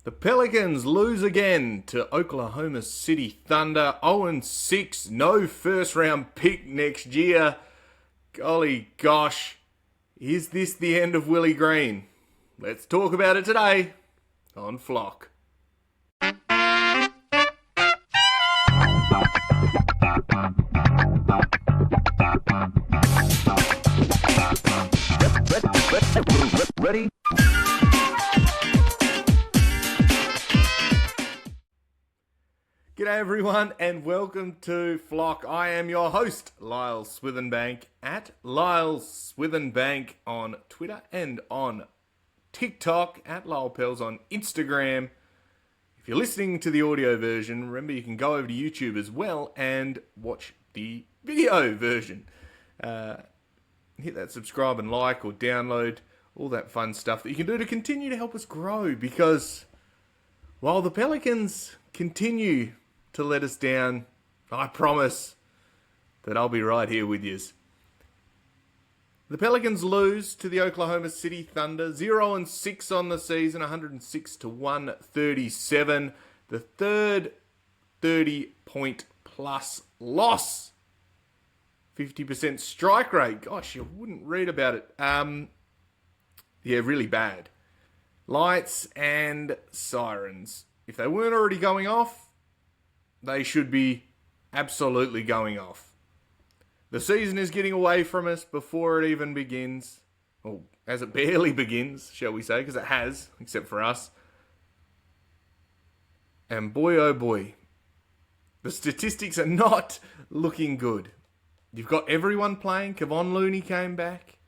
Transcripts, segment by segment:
The Pelicans lose again to Oklahoma City Thunder. 0-6, no first round pick next year. Golly gosh, is this the end of Willie Green? Let's talk about it today on Flock. Ready? G'day everyone and welcome to Flock. I am your host, Lyle Swithenbank, at Lyle Swithenbank on Twitter and on TikTok, at Lyle Pels on Instagram. If you're listening to the audio version, remember you can go over to YouTube as well and watch the video version. Hit that subscribe and like or download, all that fun stuff that you can do to continue to help us grow, because while the Pelicans continue to let us down, I promise that I'll be right here with yous. The Pelicans lose to the Oklahoma City Thunder, 0-6 on the season, 106-137. The third 30-point plus loss. 50% strike rate. Gosh, you wouldn't read about it. Yeah, really bad. Lights and sirens. If they weren't already going off, they should be absolutely going off. The season is getting away from us before it even begins. Or as it barely begins, shall we say, because it has, except for us. And boy, oh boy, the statistics are not looking good. You've got everyone playing. Kevon Looney came back.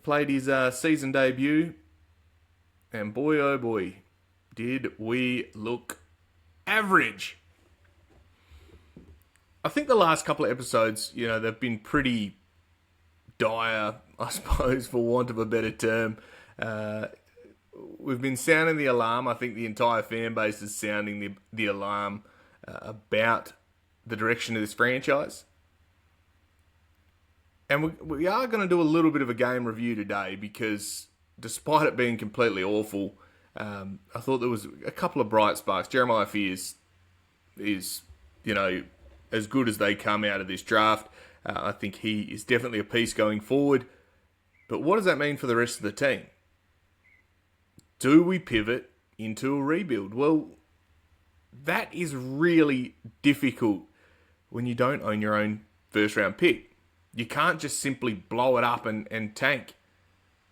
Played his season debut. And boy, oh boy, did we look average. I think the last couple of episodes, they've been pretty dire, I suppose, for want of a better term. We've been sounding the alarm. I think the entire fan base is sounding the alarm about the direction of this franchise. And we are going to do a little bit of a game review today, because despite it being completely awful, I thought there was a couple of bright sparks. Jeremiah Fears is, as good as they come out of this draft. I think he is definitely a piece going forward. But what does that mean for the rest of the team? Do we pivot into a rebuild? Well, that is really difficult when you don't own your own first round pick. You can't just simply blow it up and tank,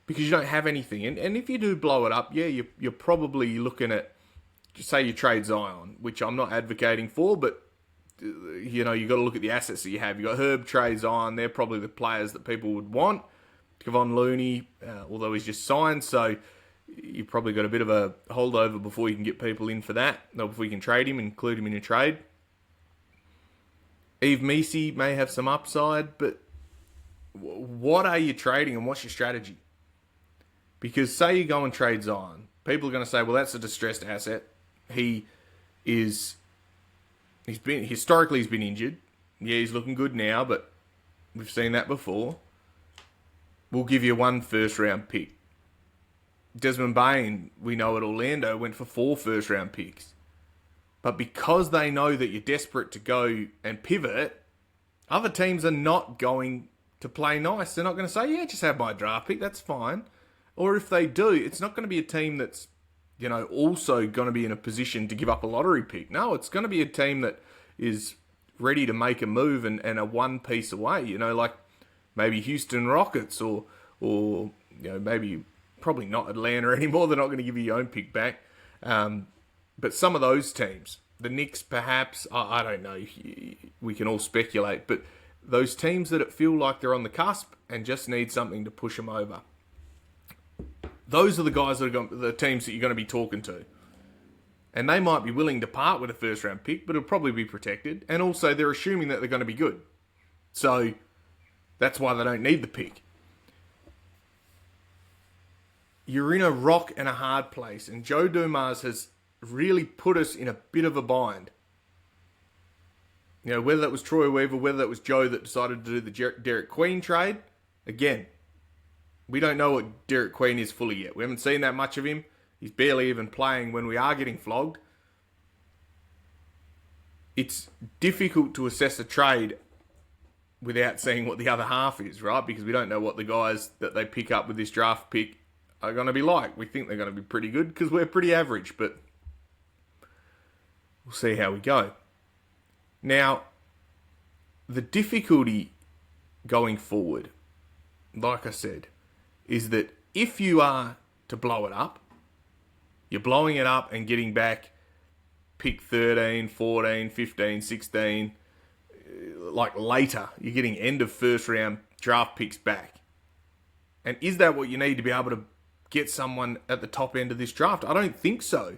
because you don't have anything. And if you do blow it up, yeah, you're probably looking at, say you trade Zion, which I'm not advocating for, but you got to look at the assets that you have. You've got Herb, Trey, Zion. They're probably the players that people would want. Kevon Looney, although he's just signed, so you've probably got a bit of a holdover before you can get people in for that, or before you can trade him, include him in a trade. Yves Missi may have some upside, but what are you trading and what's your strategy? Because say you go and trade Zion, people are going to say, well, that's a distressed asset. He's been injured. Yeah, he's looking good now, but we've seen that before. We'll give you one first round pick. Desmond Bain, we know at Orlando, went for 4 first round picks. But because they know that you're desperate to go and pivot, other teams are not going to play nice. They're not going to say, yeah, just have my draft pick, that's fine. Or if they do, it's not going to be a team that's, also going to be in a position to give up a lottery pick. No, it's going to be a team that is ready to make a move and a one piece away. Like maybe Houston Rockets or maybe probably not Atlanta anymore. They're not going to give you your own pick back. But some of those teams, the Knicks perhaps, I don't know. We can all speculate. But those teams that feel like they're on the cusp and just need something to push them over. Those are the guys the teams that you're going to be talking to. And they might be willing to part with a first round pick, but it'll probably be protected. And also they're assuming that they're going to be good. So that's why they don't need the pick. You're in a rock and a hard place. And Joe Dumars has really put us in a bit of a bind. Whether that was Troy Weaver, whether that was Joe that decided to do the Derek Queen trade. Again, we don't know what Derek Queen is fully yet. We haven't seen that much of him. He's barely even playing when we are getting flogged. It's difficult to assess a trade without seeing what the other half is, right? Because we don't know what the guys that they pick up with this draft pick are going to be like. We think they're going to be pretty good because we're pretty average, but we'll see how we go. Now, the difficulty going forward, like I said, is that if you are to blow it up, you're blowing it up and getting back pick 13, 14, 15, 16, like later. You're getting end of first round draft picks back. And is that what you need to be able to get someone at the top end of this draft? I don't think so.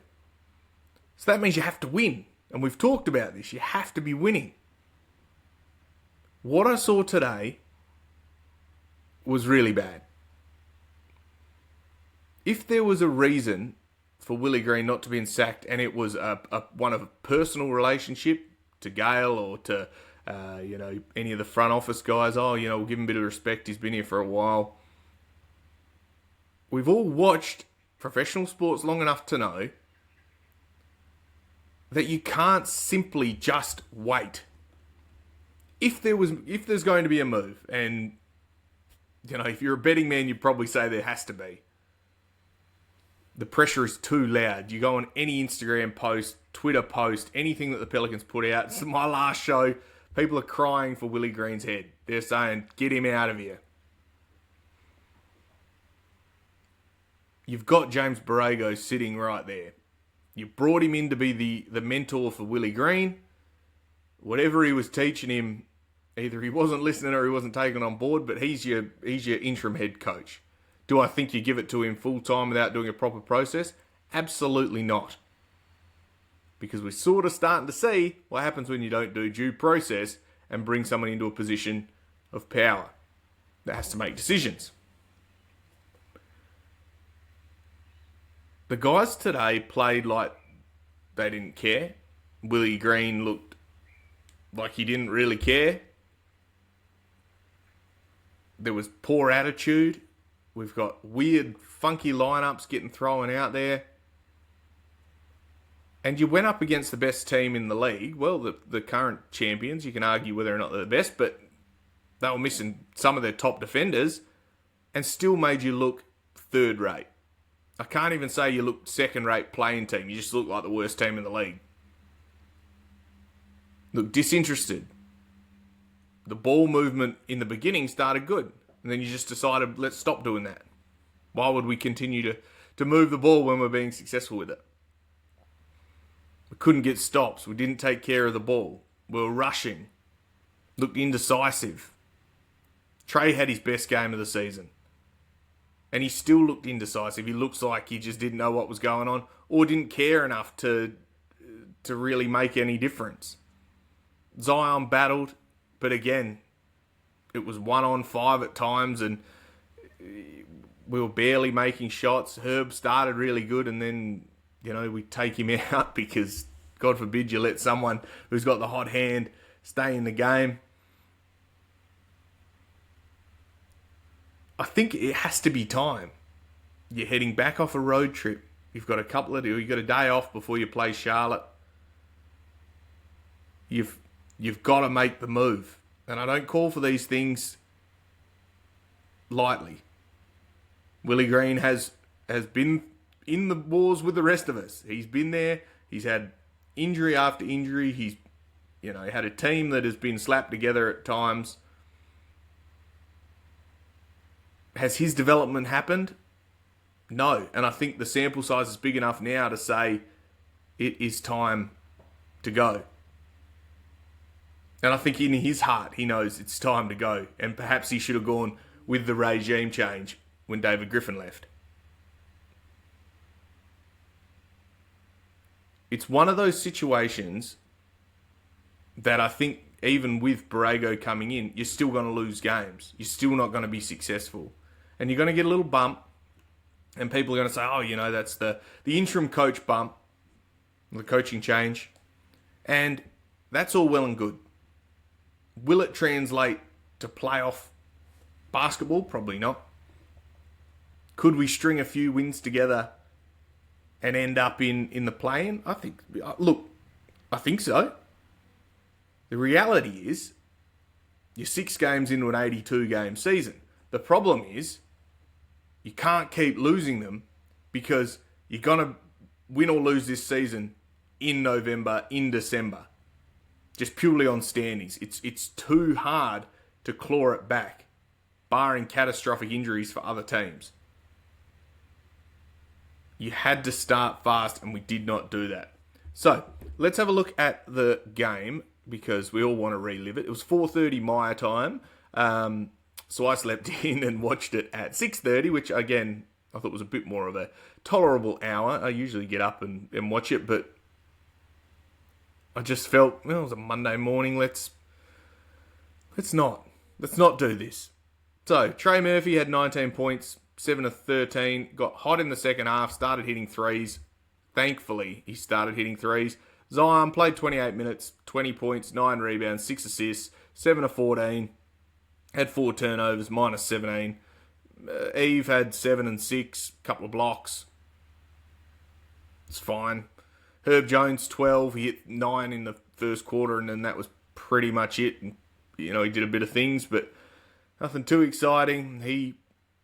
So that means you have to win. And we've talked about this. You have to be winning. What I saw today was really bad. If there was a reason for Willie Green not to be sacked, and it was one of a personal relationship to Gale or to any of the front office guys, we'll give him a bit of respect, he's been here for a while. We've all watched professional sports long enough to know that you can't simply just wait. If there's going to be a move, and if you're a betting man, you'd probably say there has to be. The pressure is too loud. You go on any Instagram post, Twitter post, anything that the Pelicans put out. It's my last show. People are crying for Willie Green's head. They're saying, get him out of here. You've got James Borrego sitting right there. You brought him in to be the mentor for Willie Green. Whatever he was teaching him, either he wasn't listening or he wasn't taking on board, but he's your interim head coach. Do I think you give it to him full time without doing a proper process? Absolutely not. Because we're sort of starting to see what happens when you don't do due process and bring someone into a position of power that has to make decisions. The guys today played like they didn't care. Willie Green looked like he didn't really care. There was poor attitude. We've got weird, funky lineups getting thrown out there. And you went up against the best team in the league. Well, the current champions, you can argue whether or not they're the best, but they were missing some of their top defenders and still made you look third rate. I can't even say you looked second rate playing team. You just look like the worst team in the league. Look disinterested. The ball movement in the beginning started good. And then you just decided, let's stop doing that. Why would we continue to move the ball when we're being successful with it? We couldn't get stops. We didn't take care of the ball. We were rushing. Looked indecisive. Trey had his best game of the season. And he still looked indecisive. He looks like he just didn't know what was going on or didn't care enough to really make any difference. Zion battled, but again, it was 1-on-5 at times and we were barely making shots. Herb started really good and then, we take him out because, God forbid, you let someone who's got the hot hand stay in the game. I think it has to be time. You're heading back off a road trip. You've got you've got a day off before you play Charlotte. You've got to make the move. And I don't call for these things lightly. Willie Green has been in the wars with the rest of us. He's been there. He's had injury after injury. He's had a team that has been slapped together at times. Has his development happened? No. And I think the sample size is big enough now to say it is time to go. And I think in his heart, he knows it's time to go. And perhaps he should have gone with the regime change when David Griffin left. It's one of those situations that I think even with Borrego coming in, you're still going to lose games. You're still not going to be successful. And you're going to get a little bump. And people are going to say, that's the interim coach bump. The coaching change. And that's all well and good. Will it translate to playoff basketball? Probably not. Could we string a few wins together and end up in the play-in? I think so. The reality is, you're 6 games into an 82-game season. The problem is, you can't keep losing them because you're going to win or lose this season in November, in December. Just purely on standings. It's too hard to claw it back, barring catastrophic injuries for other teams. You had to start fast, and we did not do that. So, let's have a look at the game, because we all want to relive it. It was 4:30 my time, so I slept in and watched it at 6:30, which, again, I thought was a bit more of a tolerable hour. I usually get up and watch it, but I just felt, it was a Monday morning, let's not do this. So, Trey Murphy had 19 points, 7 of 13, got hot in the second half, started hitting threes. Thankfully, he started hitting threes. Zion played 28 minutes, 20 points, 9 rebounds, 6 assists, 7 of 14, had 4 turnovers, minus 17. Eve had 7 and 6, couple of blocks. It's fine. Herb Jones, 12, he hit 9 in the first quarter, and then that was pretty much it. And, he did a bit of things, but nothing too exciting. He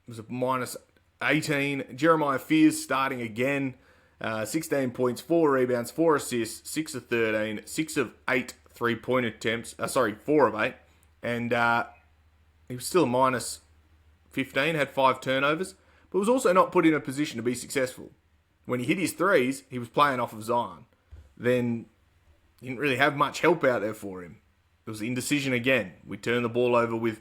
was a minus 18. Jeremiah Fears starting again. 16 points, 4 rebounds, 4 assists, 6 of 13, 6 of 8 3-point attempts. 4 of 8. And he was still a minus 15, had 5 turnovers, but was also not put in a position to be successful. When he hit his threes, he was playing off of Zion. Then he didn't really have much help out there for him. It was indecision again. We turned the ball over with,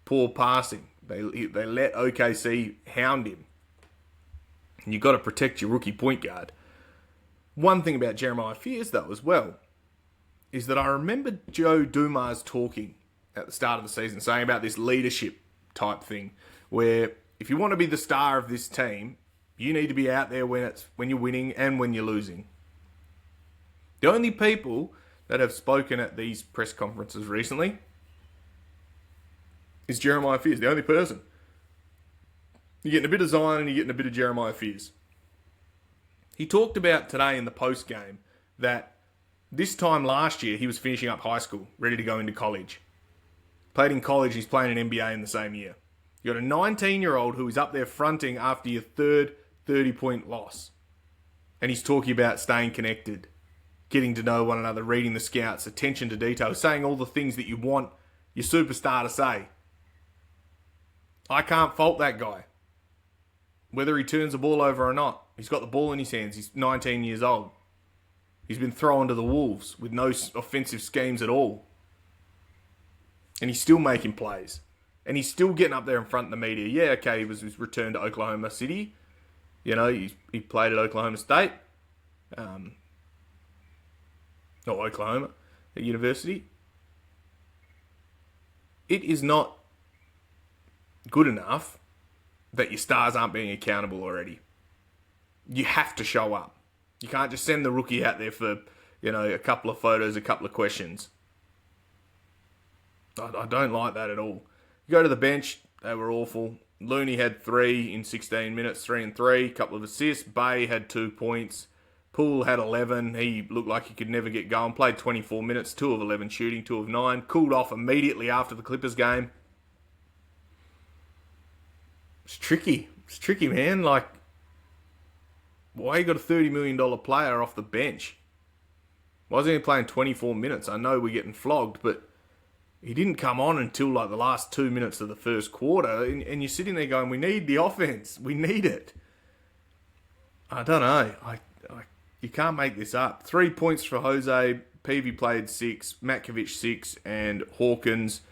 poor passing. They let OKC hound him. And you've got to protect your rookie point guard. One thing about Jeremiah Fears, though, as well, is that I remember Joe Dumas talking at the start of the season, saying about this leadership type thing, where if you want to be the star of this team, you need to be out there when you're winning and when you're losing. The only people that have spoken at these press conferences recently is Jeremiah Fears, the only person. You're getting a bit of Zion and you're getting a bit of Jeremiah Fears. He talked about today in the post-game that this time last year he was finishing up high school, ready to go into college. Played in college, he's playing an NBA in the same year. You got a 19-year-old who is up there fronting after your third 30-point loss. And he's talking about staying connected, getting to know one another, reading the scouts, attention to detail, saying all the things that you want your superstar to say. I can't fault that guy. Whether he turns the ball over or not, he's got the ball in his hands. He's 19 years old. He's been thrown to the wolves with no offensive schemes at all. And he's still making plays. And he's still getting up there in front of the media. Yeah, okay, he was returned to Oklahoma City. He played at Oklahoma State. Not Oklahoma, at university. It is not good enough that your stars aren't being accountable already. You have to show up. You can't just send the rookie out there for, a couple of photos, a couple of questions. I don't like that at all. You go to the bench, they were awful. Looney had 3 in 16 minutes, 3 and 3, couple of assists. Bay had 2 points. Poole had 11. He looked like he could never get going. Played 24 minutes, 2 of 11 shooting, 2 of 9. Cooled off immediately after the Clippers game. It's tricky. It's tricky, man. Why you got a $30 million player off the bench? Why isn't he playing 24 minutes? I know we're getting flogged, but he didn't come on until the last 2 minutes of the first quarter, and you're sitting there going, we need the offense. We need it. I don't know. You can't make this up. 3 points for Jose. Peavy played 6. Matkovic 6. And Hawkins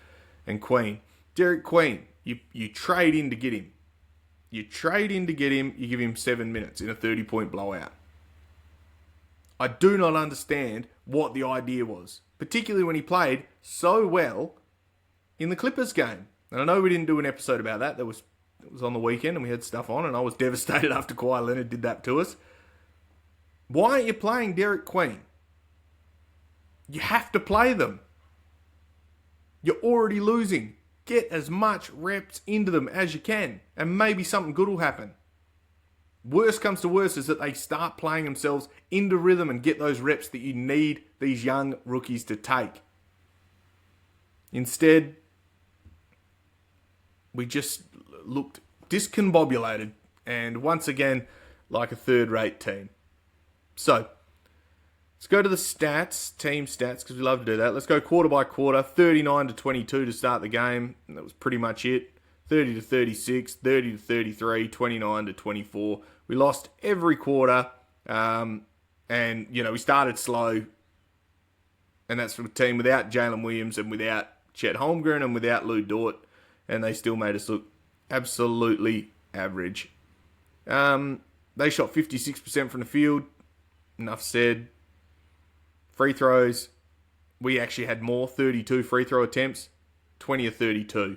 and Queen. Derek Queen, you trade in to get him. You give him 7 minutes in a 30-point blowout. I do not understand what the idea was, particularly when he played so well in the Clippers game. And I know we didn't do an episode about that. It was on the weekend and we had stuff on, and I was devastated after Kawhi Leonard did that to us. Why aren't you playing Derek Queen? You have to play them. You're already losing. Get as much reps into them as you can, and maybe something good will happen. Worst comes to worst is that they start playing themselves into rhythm and get those reps that you need these young rookies to take. Instead, we just looked discombobulated and once again like a third-rate team. So, let's go to the stats, team stats, because we love to do that. Let's go quarter by quarter, 39-22 to start the game. That was pretty much it. 30-36, 30-33, 29-24. We lost every quarter, and, we started slow. And that's from a team without Jalen Williams and without Chet Holmgren and without Lou Dort. And they still made us look absolutely average. They shot 56% from the field. Enough said. Free throws. We actually had more, 32 free throw attempts, 20 of 32.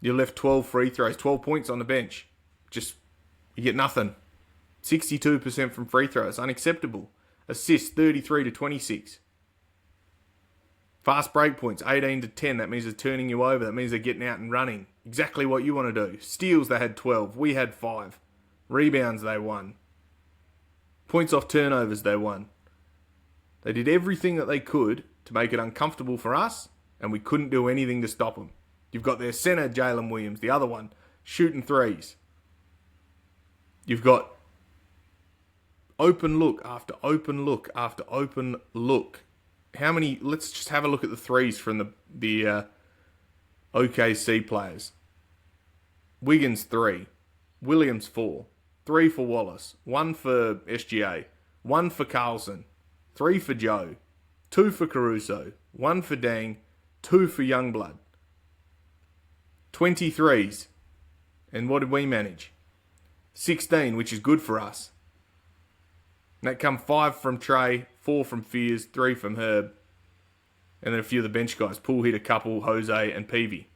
You left 12 free throws, 12 points on the bench. You get nothing. 62% from free throws, unacceptable. Assists, 33-26. Fast break points, 18-10. That means they're turning you over. That means they're getting out and running. Exactly what you want to do. Steals, they had 12. We had 5. Rebounds, they won. Points off turnovers, they won. They did everything that they could to make it uncomfortable for us, and we couldn't do anything to stop them. You've got their center, Jalen Williams, the other one, shooting threes. You've got open look after open look after open look. How many? Let's just have a look at the threes from the OKC players. Wiggins 3, Williams 4, 3 for Wallace, 1 for SGA, 1 for Carlson, 3 for Joe, 2 for Caruso, 1 for Dang, 2 for Youngblood. 23s. And what did we manage? 16, which is good for us. And that come 5 from Trey, 4 from Fears, 3 from Herb. And then a few of the bench guys. Poole hit a couple, Jose and Peavy.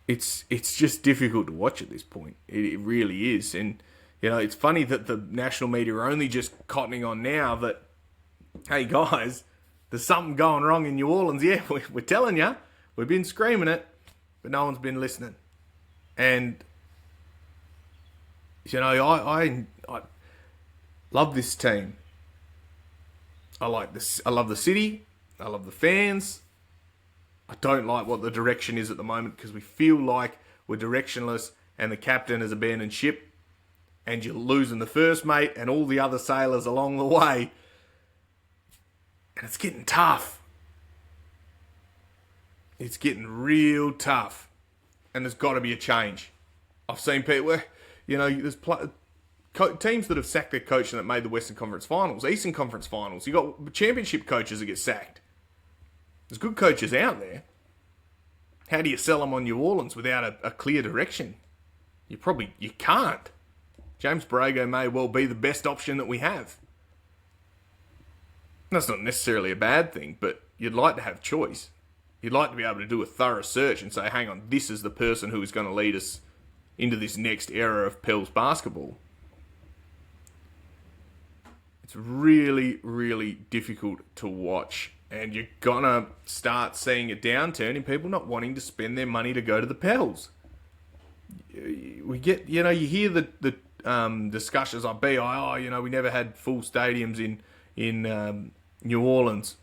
It's just difficult to watch at this point. It really is. And, it's funny that the national media are only just cottoning on now that, hey guys, there's something going wrong in New Orleans. Yeah, we're telling you. We've been screaming it, but no one's been listening. And, I love this team. I like this. I love the city. I love the fans. I don't like what the direction is at the moment because we feel like we're directionless and the captain has abandoned ship and you're losing the first mate and all the other sailors along the way. And it's getting tough. It's getting real tough. And there's got to be a change. I've seen people where, there's teams that have sacked their coach and that made the Western Conference Finals, Eastern Conference Finals. You got championship coaches that get sacked. There's good coaches out there. How do you sell them on New Orleans without a clear direction? You can't. James Borrego may well be the best option that we have. That's not necessarily a bad thing, but you'd like to have choice. You'd like to be able to do a thorough search and say, hang on, this is the person who is going to lead us into this next era of Pels basketball. It's really, really difficult to watch. And you're going to start seeing a downturn in people not wanting to spend their money to go to the Pels. We get, you hear the discussions like BI, we never had full stadiums in New Orleans.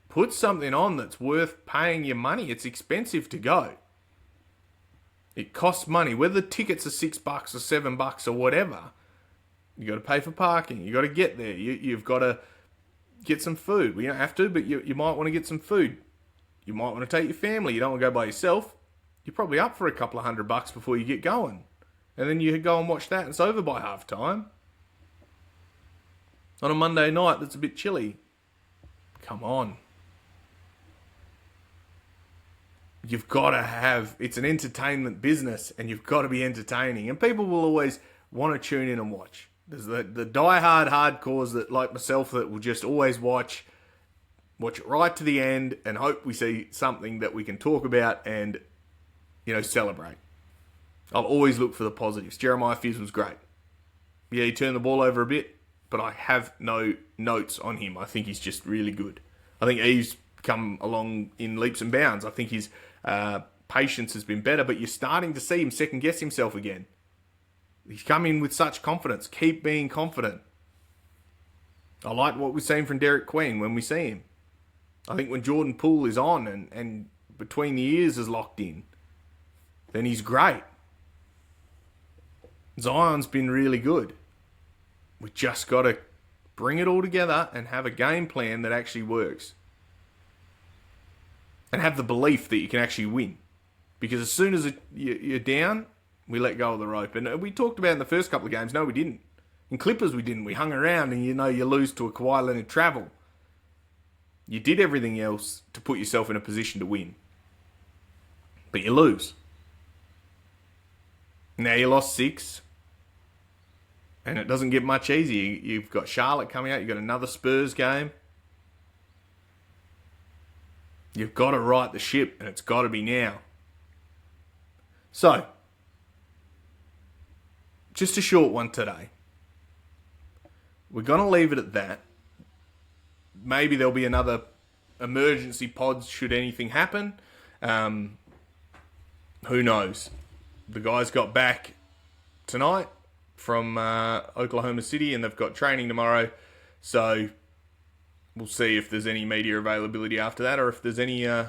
Put something on that's worth paying your money. It's expensive to go. It costs money. Whether the tickets are $6 or $7 or whatever, you got to pay for parking. You got to get there. You've got to get some food. We don't have to, but you might want to get some food. You might want to take your family. You don't want to go by yourself. You're probably up for a couple of $100 before you get going. And then you go and watch that and it's over by half time. On a Monday night that's a bit chilly. Come on. You've got to have... It's an entertainment business and you've got to be entertaining. And people will always want to tune in and watch. There's the die-hard hardcores that, like myself, that will just always watch it right to the end and hope we see something that we can talk about and, celebrate. I'll always look for the positives. Jeremiah Fizz was great. Yeah, he turned the ball over a bit, but I have no notes on him. I think he's just really good. I think he's come along in leaps and bounds. I think his patience has been better, but you're starting to see him second guess himself again. He's come in with such confidence. Keep being confident. I like what we've seen from Derek Queen when we see him. I think when Jordan Poole is on and between the ears is locked in, then he's great. Zion's been really good. We just got to bring it all together and have a game plan that actually works. And have the belief that you can actually win. Because as soon as you're down, we let go of the rope. And we talked about in the first couple of games, no, we didn't. In Clippers, we didn't. We hung around and you lose to a Kawhi Leonard travel. You did everything else to put yourself in a position to win. But you lose. Now you lost 6. And it doesn't get much easier. You've got Charlotte coming out. You've got another Spurs game. You've got to right the ship, and it's got to be now. So, just a short one today. We're going to leave it at that. Maybe there'll be another emergency pod should anything happen. Who knows? The guys got back tonight from Oklahoma City, and they've got training tomorrow. So we'll see if there's any media availability after that, or if there's any, I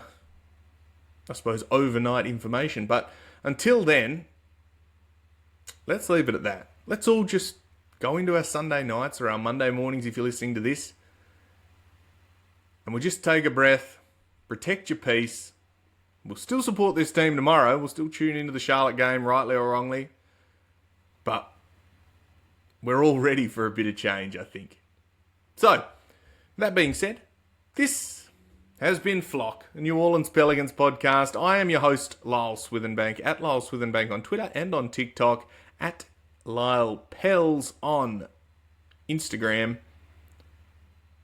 suppose, overnight information. But until then, let's leave it at that. Let's all just go into our Sunday nights or our Monday mornings if you're listening to this, and we'll just take a breath, protect your peace. We'll still support this team tomorrow. We'll still tune into the Charlotte game, rightly or wrongly. But we're all ready for a bit of change, I think. So, that being said, this has been Flock, a New Orleans Pelicans podcast. I am your host, Lyle Swithenbank, at Lyle Swithenbank on Twitter and on TikTok, at Lyle Pels on Instagram.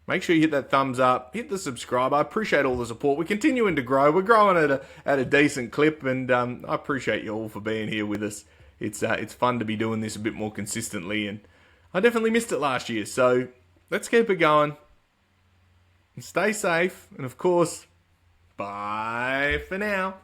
Make sure you hit that thumbs up, hit the subscribe. I appreciate all the support. We're continuing to grow. We're growing at a decent clip, and I appreciate you all for being here with us. It's fun to be doing this a bit more consistently, and I definitely missed it last year. So let's keep it going. Stay safe, and of course, bye for now.